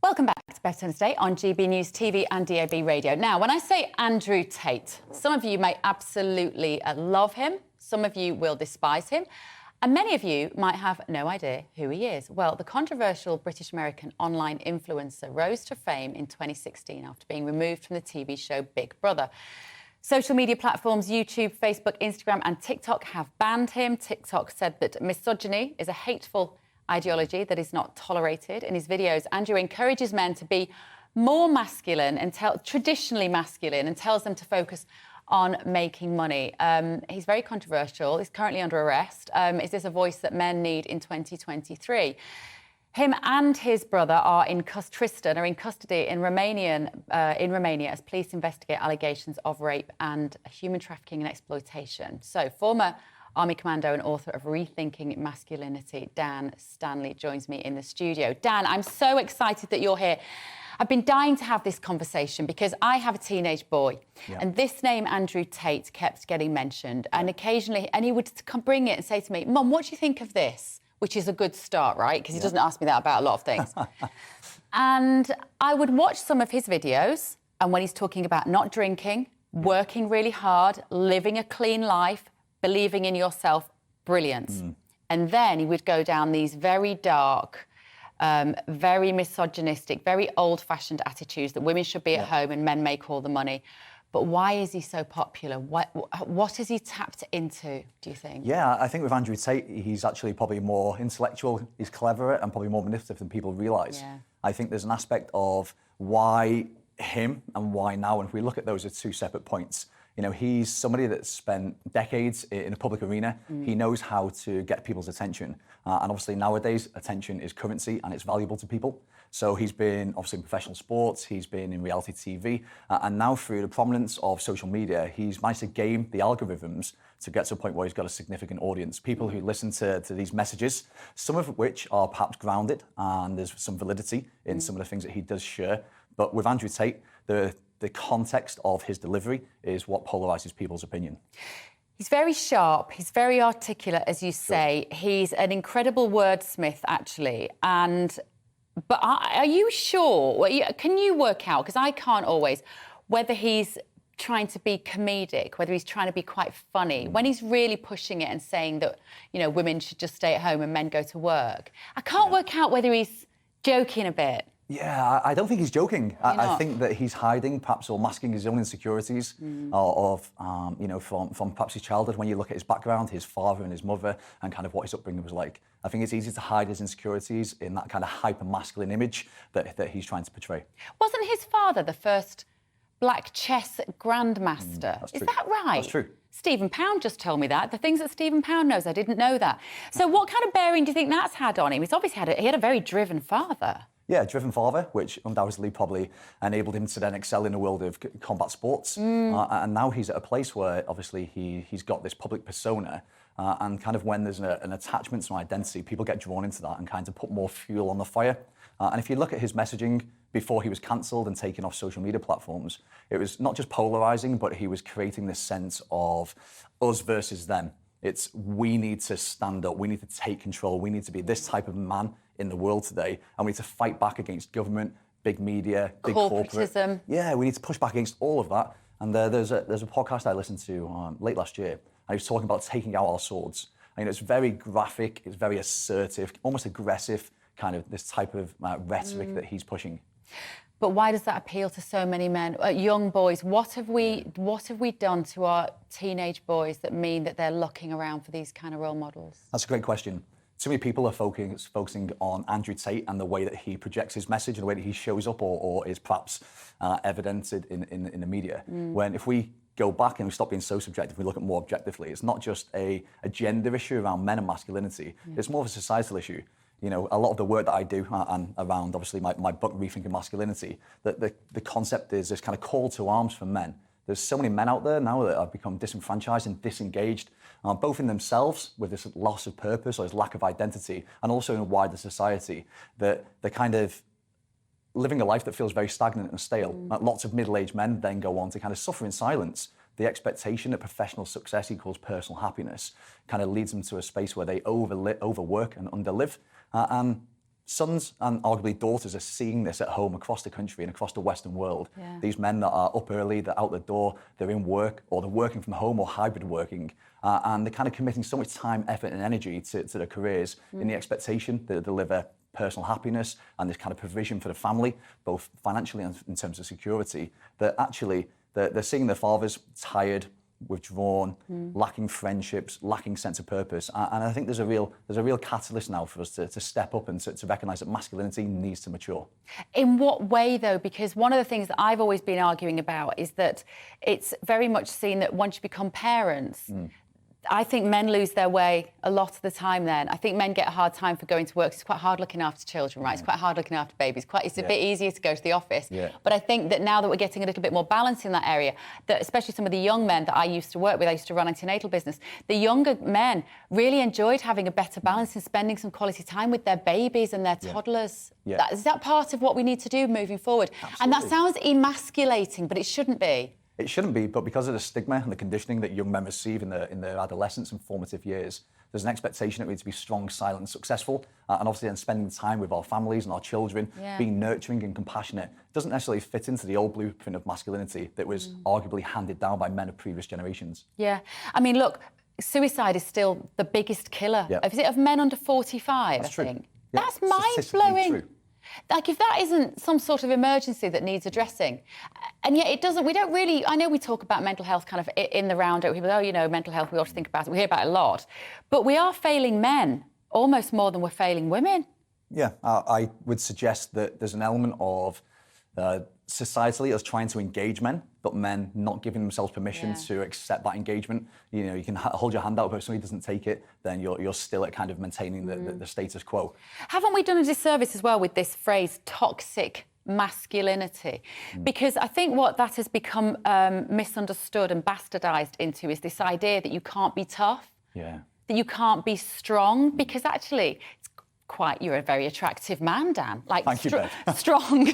Welcome back to Bev Turner today on GB News TV and DAB Radio. Now, when I say Andrew Tate, some of you may absolutely love him, some of you will despise him, and many of you might have no idea who he is. Well, the controversial British-American online influencer rose to fame in 2016 after being removed from the TV show Big Brother. Social media platforms YouTube, Facebook, Instagram and TikTok have banned him. TikTok said that misogyny is a hateful ideology that is not tolerated. In his videos, Andrew encourages men to be more masculine and traditionally masculine, and tells them to focus on making money. He's very controversial. He's currently under arrest. Is this a voice that men need in 2023? Him and his brother are in custody in Romania as police investigate allegations of rape and human trafficking and exploitation. So, former Army Commando and author of Rethinking Masculinity, Dan Stanley, joins me in the studio. Dan, I'm so excited that you're here. I've been dying to have this conversation because I have a teenage boy, and this name, Andrew Tate, kept getting mentioned. And occasionally, he would bring it and say to me, Mum, what do you think of this? Which is a good start, right? Because he doesn't ask me that about a lot of things. And I would watch some of his videos, and when he's talking about not drinking, working really hard, living a clean life, believing in yourself, brilliance. And then he would go down these very dark, very misogynistic, very old-fashioned attitudes that women should be at home and men make all the money. But why is he so popular? What has he tapped into, do you think? Yeah, I think with Andrew Tate, he's actually probably more intellectual, he's cleverer and probably more manipulative than people realise. Yeah. I think there's an aspect of why him and why now, and if we look at those as two separate points. You know, he's somebody that's spent decades in a public arena. He knows how to get people's attention. And obviously nowadays, attention is currency and it's valuable to people. So he's been obviously in professional sports, he's been in reality TV, and now through the prominence of social media, he's managed to game the algorithms to get to a point where he's got a significant audience. People who listen to these messages, some of which are perhaps grounded, and there's some validity in some of the things that he does share. But with Andrew Tate, the context of his delivery is what polarises people's opinion. He's very sharp, he's very articulate, as you say. Sure. He's an incredible wordsmith, actually. But are you sure, can you work out, because I can't always, whether he's trying to be comedic, whether he's trying to be quite funny, when he's really pushing it and saying that, you know, women should just stay at home and men go to work? I can't work out whether he's joking a bit. Yeah, I don't think he's joking. I think that he's hiding, perhaps, or masking his own insecurities you know, from perhaps his childhood. When you look at his background, his father and his mother, and kind of what his upbringing was like, I think it's easy to hide his insecurities in that kind of hyper-masculine image that he's trying to portray. Wasn't his father the first black chess grandmaster? Is that right? That's true. Stephen Pound just told me that. The things that Stephen Pound knows, I didn't know that. So what kind of bearing do you think that's had on him? He's obviously he had a very driven father. Yeah, driven father, which undoubtedly probably enabled him to then excel in the world of combat sports. And now he's at a place where obviously he's got this public persona, and kind of when there's an attachment to an identity, people get drawn into that and kind of put more fuel on the fire. And if you look at his messaging before he was cancelled and taken off social media platforms, it was not just polarising, but he was creating this sense of us versus them. It's we need to stand up, we need to take control, we need to be this type of man in the world today, and we need to fight back against government, big media, big corporate. Yeah, we need to push back against all of that. And there's a podcast I listened to late last year, and he was talking about taking out our swords. And it's very graphic, it's very assertive, almost aggressive, kind of this type of rhetoric that he's pushing. But why does that appeal to so many men, young boys? What have we done to our teenage boys that mean that they're looking around for these kind of role models? That's a great question. Too many people are focusing on Andrew Tate and the way that he projects his message and the way that he shows up or is perhaps evidenced in the media. When if we go back and we stop being so subjective, we look at more objectively, it's not just a gender issue around men and masculinity, it's more of a societal issue. You know, a lot of the work that I do and around, obviously, my book, Rethinking Masculinity, that the concept is this kind of call to arms for men. There's so many men out there now that have become disenfranchised and disengaged, both in themselves with this loss of purpose or this lack of identity, and also in a wider society, that they're kind of living a life that feels very stagnant and stale. Lots of middle-aged men then go on to kind of suffer in silence. The expectation that professional success equals personal happiness kind of leads them to a space where they overwork and underlive. And sons and arguably daughters are seeing this at home across the country and across the Western world. Yeah. These men that are up early, they're out the door, they're in work, or they're working from home or hybrid working, and they're kind of committing so much time, effort and energy to their careers in the expectation that they deliver personal happiness and this kind of provision for the family, both financially and in terms of security, that actually they're seeing their fathers tired, withdrawn, lacking friendships, lacking sense of purpose. And I think there's a real catalyst now for us to step up and to recognise that masculinity needs to mature. In what way, though? Because one of the things that I've always been arguing about is that it's very much seen that once you become parents, I think men lose their way a lot of the time then. I think men get a hard time for going to work. It's quite hard looking after children, right? It's quite hard looking after babies. It's a bit easier to go to the office. Yeah. But I think that now that we're getting a little bit more balance in that area, that especially some of the young men that I used to work with, I used to run antenatal business, the younger men really enjoyed having a better balance and spending some quality time with their babies and their toddlers. Yeah. Is that part of what we need to do moving forward? Absolutely. And that sounds emasculating, but it shouldn't be. It shouldn't be, but because of the stigma and the conditioning that young men receive in their adolescence and formative years, there's an expectation that we need to be strong, silent and successful, and obviously then spending time with our families and our children, being nurturing and compassionate, doesn't necessarily fit into the old blueprint of masculinity that was arguably handed down by men of previous generations. Yeah. I mean, look, suicide is still the biggest killer. Yeah. Is it of men under 45, That's I true. think? Yeah, That's statistically mind-blowing. true. Like, if that isn't some sort of emergency that needs addressing, and yet it doesn't, we don't really, I know we talk about mental health kind of in the roundup, people, oh, you know, mental health, we ought to think about it, we hear about it a lot, but we are failing men almost more than we're failing women. Yeah, I would suggest that there's an element of societally us trying to engage men, but men not giving themselves permission to accept that engagement. You know, you can hold your hand out, but if somebody doesn't take it, then you're still at kind of maintaining the status quo. Haven't we done a disservice as well with this phrase, toxic masculinity? Because I think what that has become misunderstood and bastardised into is this idea that you can't be tough, that you can't be strong, because actually you're a very attractive man, Dan. Like, thank you, Bev. strong,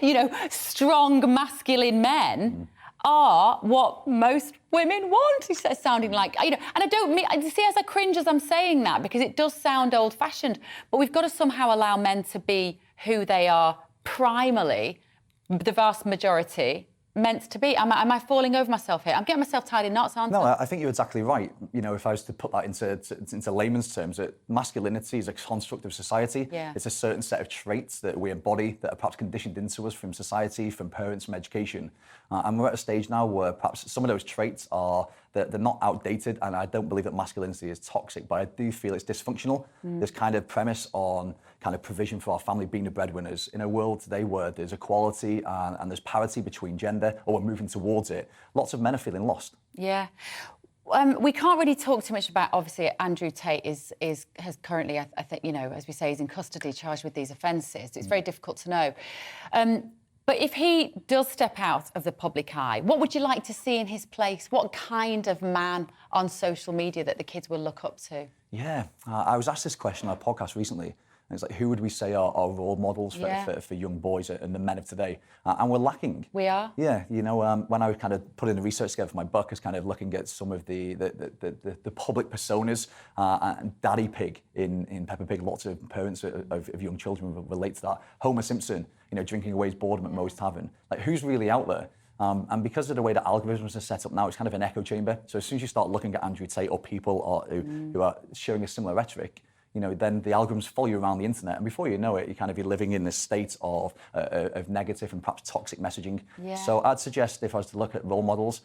you know, strong masculine men are what most women want. He says, sounding like, you know, and I don't mean, see, as I cringe as I'm saying that, because it does sound old-fashioned, but we've got to somehow allow men to be who they are primarily, the vast majority, meant to be. Am I falling over myself here? I'm getting myself tied in knots, aren't I? No, I think you're exactly right. You know, if I was to put that into layman's terms, that masculinity is a construct of society. Yeah. It's a certain set of traits that we embody that are perhaps conditioned into us from society, from parents, from education. And we're at a stage now where perhaps some of those traits they're not outdated, and I don't believe that masculinity is toxic, but I do feel it's dysfunctional. This kind of premise on kind of provision for our family being the breadwinners in a world today where there's equality and there's parity between gender, or we're moving towards it. Lots of men are feeling lost. Yeah. We can't really talk too much about, obviously, Andrew Tate has currently, I think, you know, as we say, he's in custody, charged with these offences. It's very difficult to know. But if he does step out of the public eye, what would you like to see in his place? What kind of man on social media that the kids will look up to? Yeah, I was asked this question on a podcast recently. And it's like, who would we say are role models for young boys and the men of today? And we're lacking. We are? Yeah, you know, when I was kind of putting the research together for my book, I was kind of looking at some of the public personas, and Daddy Pig in Peppa Pig. Lots of parents of young children will relate to that. Homer Simpson, you know, drinking away his boredom at Moe's Tavern. Like, who's really out there? And because of the way that algorithms are set up now, it's kind of an echo chamber. So as soon as you start looking at Andrew Tate or people who are showing a similar rhetoric, you know, then the algorithms follow you around the internet, and before you know it, you kind of be living in this state of negative and perhaps toxic messaging. Yeah. So I'd suggest, if I was to look at role models,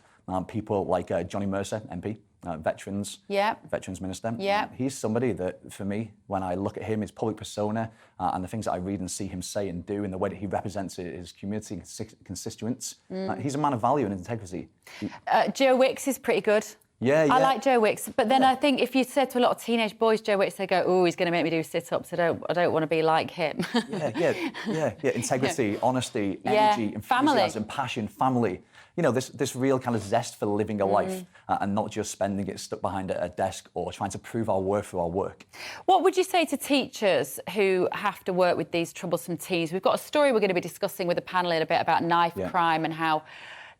people like Johnny Mercer, MP, veterans minister. Yeah. He's somebody that, for me, when I look at him, his public persona, and the things that I read and see him say and do, and the way that he represents his community and constituents, he's a man of value and integrity. Joe Wicks is pretty good. Yeah. I like Joe Wicks, but then I think if you said to a lot of teenage boys Joe Wicks, they go, "Oh, he's going to make me do sit-ups. I don't want to be like him." Yeah. Integrity, honesty, energy, enthusiasm, passion, family. You know, this real kind of zest for living a life and not just spending it stuck behind a desk or trying to prove our worth through our work. What would you say to teachers who have to work with these troublesome teens? We've got a story we're going to be discussing with the panel in a bit about knife crime and how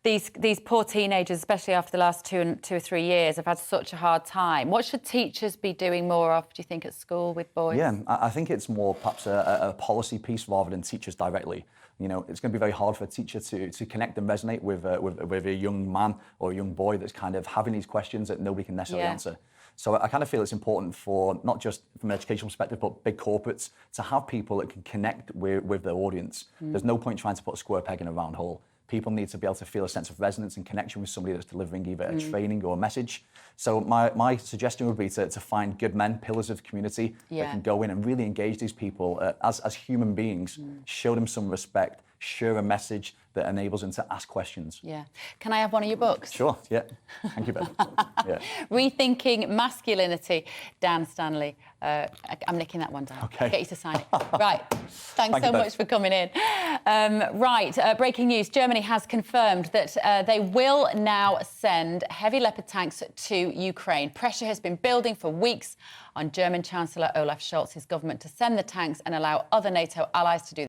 these poor teenagers, especially after the last 2 or 3 years, have had such a hard time. What should teachers be doing more of, do you think, at school with boys? Yeah, I think it's more perhaps a policy piece rather than teachers directly. You know, it's going to be very hard for a teacher to connect and resonate with a young man or a young boy that's kind of having these questions that nobody can necessarily answer. So I kind of feel it's important for, not just from an educational perspective, but big corporates, to have people that can connect with their audience. There's no point trying to put a square peg in a round hole. People need to be able to feel a sense of resonance and connection with somebody that's delivering either a training or a message. So my suggestion would be to find good men, pillars of community, that can go in and really engage these people as human beings, show them some respect, share a message that enables them to ask questions. Yeah. Can I have one of your books? Sure, yeah. Thank you, Bev. Yeah. Rethinking Masculinity, Dan Stanley. I'm nicking that one down. Okay. Get you to sign it. Right. Thanks so Bev. much for coming in. Breaking news. Germany has confirmed that they will now send heavy Leopard tanks to Ukraine. Pressure has been building for weeks on German Chancellor Olaf Scholz's government to send the tanks and allow other NATO allies to do